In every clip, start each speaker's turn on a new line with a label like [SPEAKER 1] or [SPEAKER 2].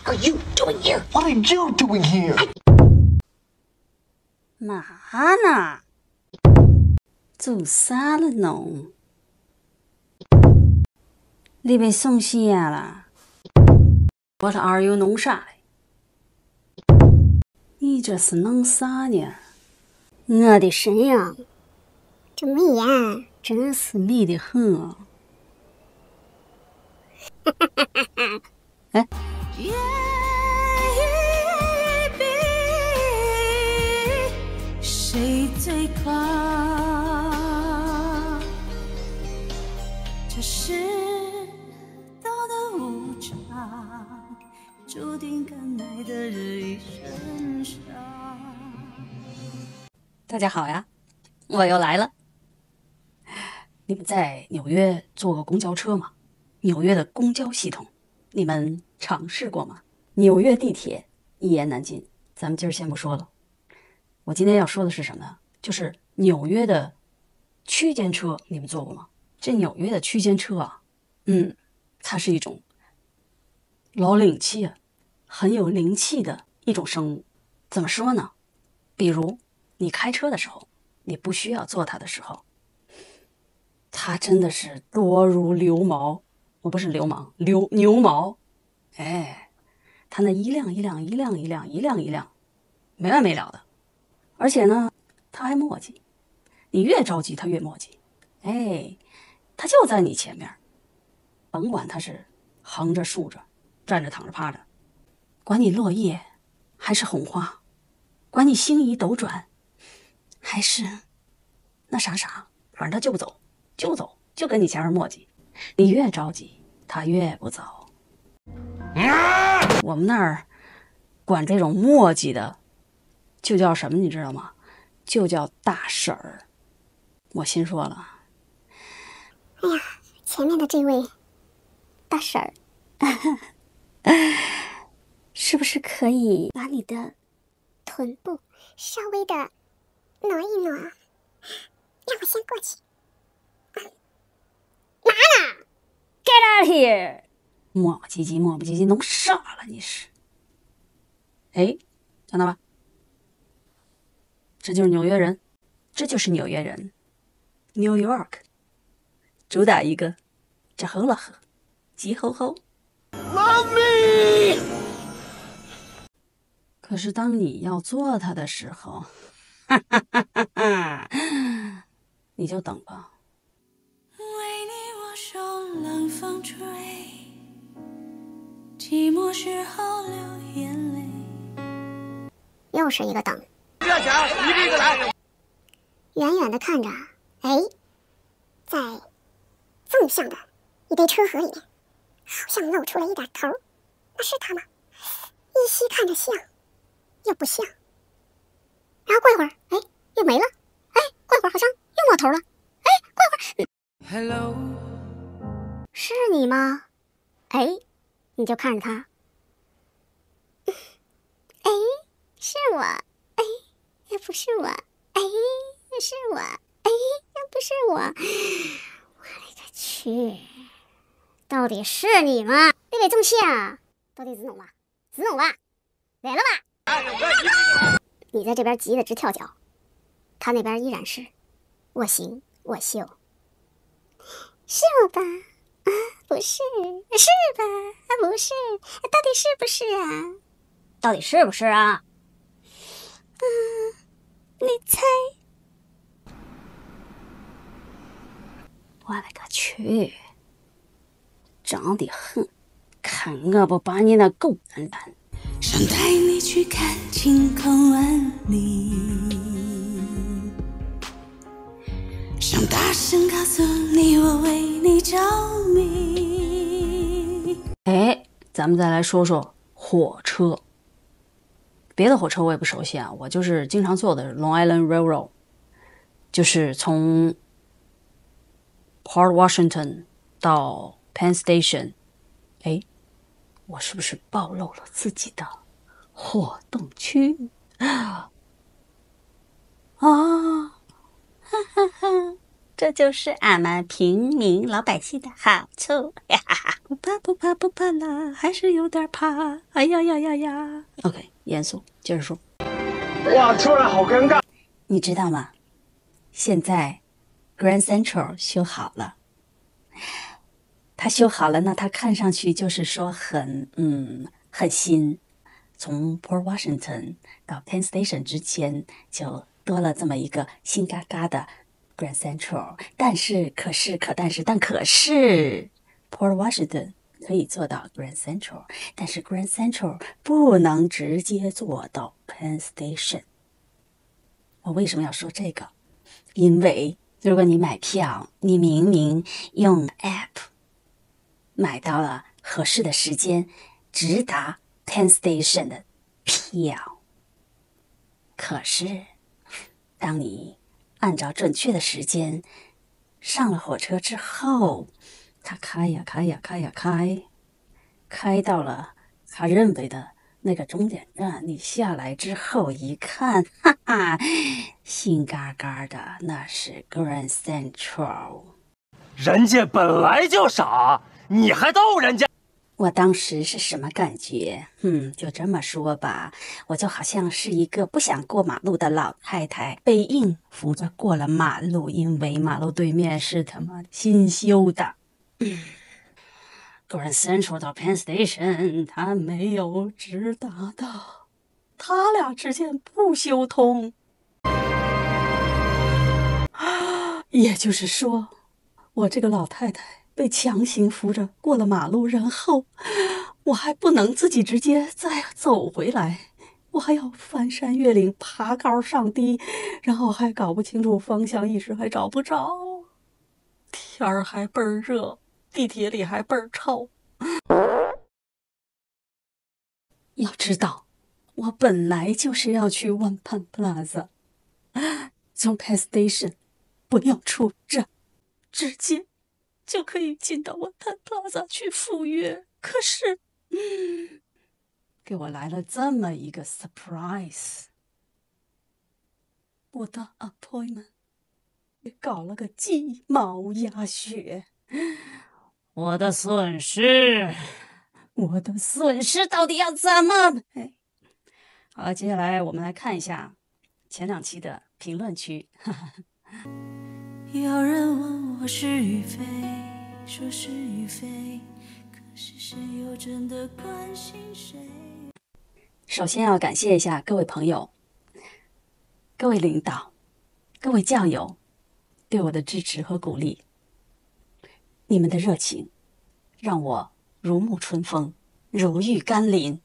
[SPEAKER 1] are you doing here?
[SPEAKER 2] What are you doing here?
[SPEAKER 3] 嘛呢？做啥了侬？你被送信了？我说 Are you 弄啥嘞？你这是弄啥呢？我的神呀，
[SPEAKER 1] 这美呀，
[SPEAKER 3] 真是美得很啊！哎。谁最快？这世道的无常，注定敢爱的人一身伤。大家好呀，我又来了。你们在纽约坐过公交车吗？纽约的公交系统，你们尝试过吗？纽约地铁一言难尽，咱们今儿先不说了。我今天要说的是什么呢？就是纽约的区间车，你们坐过吗？这纽约的区间车啊，它是一种老灵气啊，很有灵气的一种生物。怎么说呢？比如你开车的时候，你不需要坐它的时候，它真的是多如牛毛，我不是流氓，牛毛，哎，它那一辆一辆一辆一辆一辆一辆，没完没了的。而且呢，他还磨叽，你越着急他越磨叽，哎，他就在你前面，甭管他是横着竖着，站着躺着趴着，管你落叶还是红花，管你星移斗转还是那啥，反正他就不走，就跟你前面磨叽，你越着急他越不走。我们那儿管这种磨叽的就叫什么你知道吗？就叫大婶儿。我心说了，
[SPEAKER 1] 哎呀，前面的这位大婶儿，是不是可以把你的臀部稍微的挪一挪，让我先过去。嘛呢
[SPEAKER 3] Get out here！ 磨磨唧唧，弄傻了你是？哎，看到吧？这就是纽约人，New York， 主打一个这吼了呵，急吼吼
[SPEAKER 2] Love me！
[SPEAKER 3] 可是当你要做它的时候，你就等吧。为你我手冷风吹，寂寞时候流眼泪。
[SPEAKER 1] 又是一个等。
[SPEAKER 2] 不要抢，一个一个来。
[SPEAKER 1] 远远的看着，哎，在纵向的一堆车河里面，好像露出了一点头，那是他吗？依稀看着像，又不像。然后过一会儿，哎，又没了。哎，过一会儿好像又冒头了。哎，过一会儿
[SPEAKER 2] Hello，
[SPEAKER 1] 是你吗？哎，你就看着他。哎，是我。哎，也不是我。哎，是我。哎，又不是我。我勒个去！到底是你吗？你给中气啊！到底是侬吧？是侬吧？来了吧？你在这边急得直跳脚，他那边依然是我行我秀。是我吧？啊，不是，是吧？啊，不是，到底是不是啊？到底是不是啊？你猜？
[SPEAKER 3] 我勒个去！长得很，看我不把你那狗蛋蛋！想带你去看晴空万里，想大声告诉你我为你着迷。哎，咱们再来说说火车。别的火车我也不熟悉啊，我就是经常坐的 Long Island Railroad， 就是从 Port Washington 到 Penn Station。哎，我是不是暴露了自己的活动区啊？哈哈哈，这就是俺们平民老百姓的好处，哈哈哈！不怕啦，还是有点怕。哎呀呀呀呀 ！OK， 严肃，接着说。
[SPEAKER 2] 哇，突然好尴尬。
[SPEAKER 3] 你知道吗？现在 Grand Central 修好了。它修好了呢，它看上去就是说很新。从 Port Washington 到 Penn Station 之间就多了这么一个新嘎嘎的 Grand Central。但是 Port Washington 可以做到 Grand Central， 但是 Grand Central 不能直接做到 Penn Station。我为什么要说这个？因为如果你买票，你明明用 App 买到了合适的时间，直达 Penn Station 的票，可是当你按照准确的时间上了火车之后，他开到了他认为的那个终点站，你下来之后一看，哈哈，新嘎嘎的，那是 Grand Central。
[SPEAKER 2] 人家本来就傻，你还逗人家。
[SPEAKER 3] 我当时是什么感觉？就这么说吧，我就好像是一个不想过马路的老太太，被硬扶着过了马路，因为马路对面是他妈新修的。Grand Central 到 Penn Station， 他没有直达的，他俩之间不修通。也就是说，我这个老太太被强行扶着过了马路，然后我还不能自己直接再走回来，我还要翻山越岭，爬高上低，然后还搞不清楚方向，一时还找不着，天儿还倍儿热，地铁里还倍儿臭。要知道，我本来就是要去 One Penn Plaza， 从 Penn Station 不用出站，直接就可以进到 One Penn Plaza 去赴约。可是，给我来了这么一个 surprise， 我的 appointment 也搞了个鸡毛鸭血，我的损失到底要怎么赔？好了，接下来我们来看一下前2期的评论区。
[SPEAKER 4] 有人问我是与非，说是与非，可是谁又真的关心谁？
[SPEAKER 3] 首先要感谢一下各位朋友、各位领导、各位教友对我的支持和鼓励，你们的热情让我如沐春风，如遇甘霖，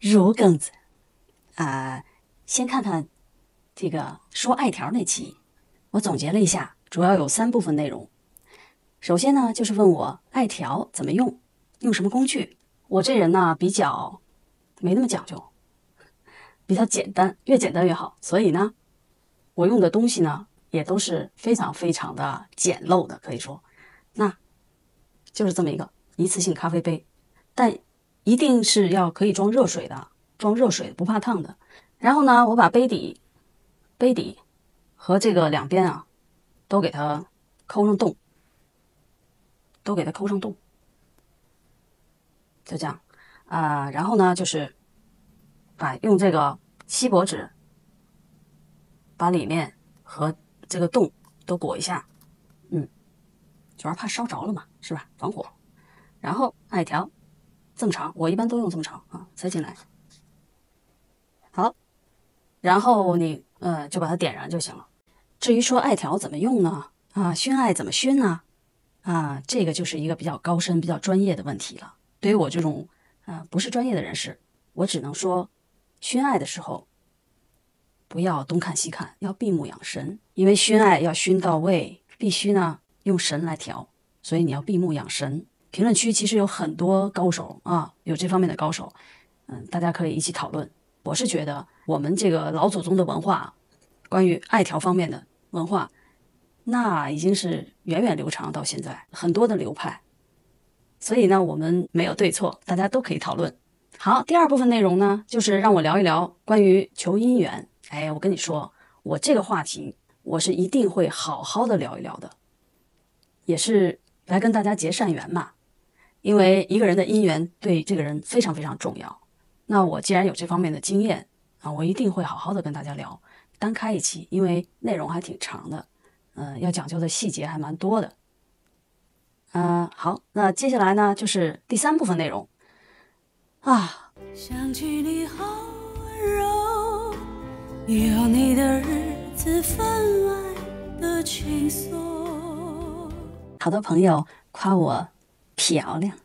[SPEAKER 3] 如庚子。先看看这个说爱条那期，我总结了一下，主要有3部分内容。首先呢，就是问我爱条怎么用，用什么工具。我这人呢比较没那么讲究，比较简单，越简单越好。所以呢，我用的东西呢也都是非常非常的简陋的，可以说，那就是这么一次性咖啡杯，但一定是要可以装热水的，不怕烫的。然后呢，我把杯底和这个两边啊都给它抠上洞，就这样然后呢，就是用这个锡箔纸把里面和这个洞都裹一下，主要怕烧着了嘛，是吧？防火。然后艾条这么长，我一般都用这么长塞进来。好，然后你就把它点燃就行了。至于说艾条怎么用呢？熏艾怎么熏呢？这个就是一个比较高深、比较专业的问题了。对于我这种不是专业的人士，我只能说，熏艾的时候不要东看西看，要闭目养神，因为熏艾要熏到位，必须呢用神来调，所以你要闭目养神。评论区其实有很多高手有这方面的高手，大家可以一起讨论。我是觉得我们这个老祖宗的文化，关于艾条方面的文化，那已经是源远流长到现在，很多的流派。所以呢，我们没有对错，大家都可以讨论。好，第2部分内容呢，就是让我聊一聊关于求姻缘。我跟你说，我这个话题我是一定会好好的聊一聊的，也是来跟大家结善缘嘛。因为一个人的姻缘对这个人非常非常重要。那我既然有这方面的经验啊，我一定会好好的跟大家聊，单开一期，因为内容还挺长的，要讲究的细节还蛮多的。好，那接下来呢就是第3部分内容啊。
[SPEAKER 4] 想起你好温柔，有你的日子分外的轻松。
[SPEAKER 3] 好多朋友夸我漂亮，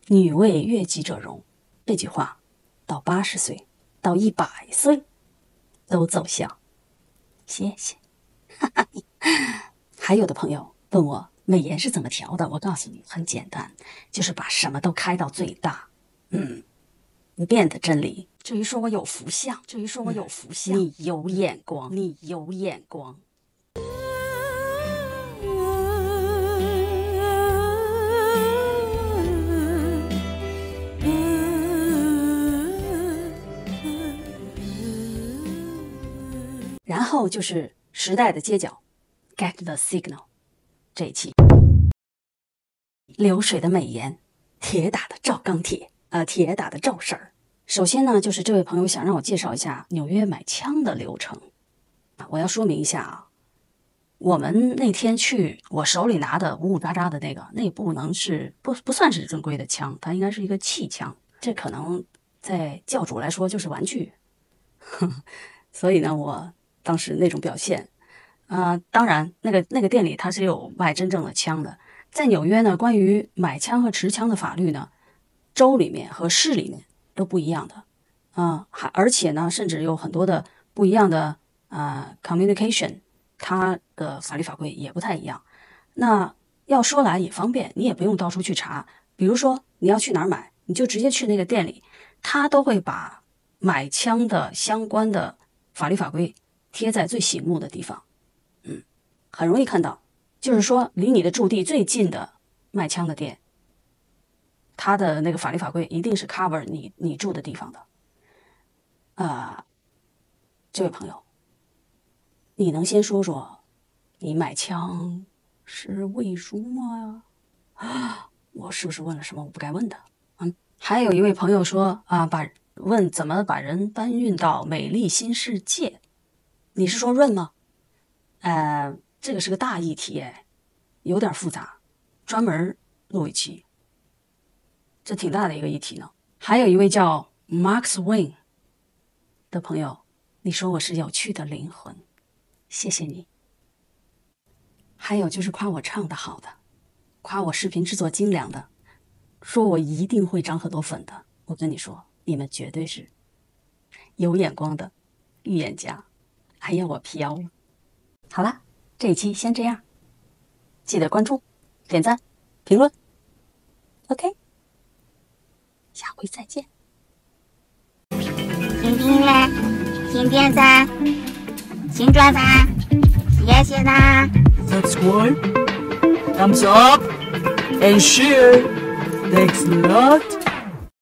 [SPEAKER 3] 女为悦己者容，这句话到80岁到100岁都奏效，谢谢。还有的朋友问我美颜是怎么调的，我告诉你很简单，就是把什么都开到最大，不变的真理。至于说我有福相，你有眼光，你有眼光。然后就是时代的街角 ，Get the Signal 这一期，流水的美颜，铁打的赵钢铁，铁打的赵婶儿。首先呢，就是这位朋友想让我介绍一下纽约买枪的流程。我要说明一下啊，我们那天去，我手里拿的呜呜喳喳的那不能是不算是正规的枪，它应该是一个气枪，这可能在教主来说就是玩具。所以呢，我当时那种表现，当然那个店里它是有卖真正的枪的。在纽约呢，关于买枪和持枪的法律呢，州里面和市里面都不一样的，而且呢，甚至有很多的不一样的communication， 它的法律法规也不太一样。那要说来也方便，你也不用到处去查。比如说你要去哪儿买，你就直接去那个店里，他都会把买枪的相关的法律法规贴在最醒目的地方，很容易看到。就是说，离你的驻地最近的卖枪的店，它的那个法律法规一定是 cover 你住的地方的。这位朋友，你能先说说你买枪是为什么呀？我是不是问了什么我不该问的？还有一位朋友说问怎么把人搬运到美丽新世界？你是说润吗？这个是个大议题，有点复杂，专门录一期。这挺大的一个议题呢。还有一位叫 Max Wayne 的朋友，你说我是有趣的灵魂，谢谢你。还有就是夸我唱的好的，夸我视频制作精良的，说我一定会涨很多粉的。我跟你说，你们绝对是有眼光的预言家。哎呀，我飘了。好了，这一期先这样，记得关注、点赞、评论 ，OK， 下回再见。
[SPEAKER 1] 请订阅，请点赞，请转发，谢谢啦！
[SPEAKER 5] Subscribe, thumbs up, and share. Thanks a lot.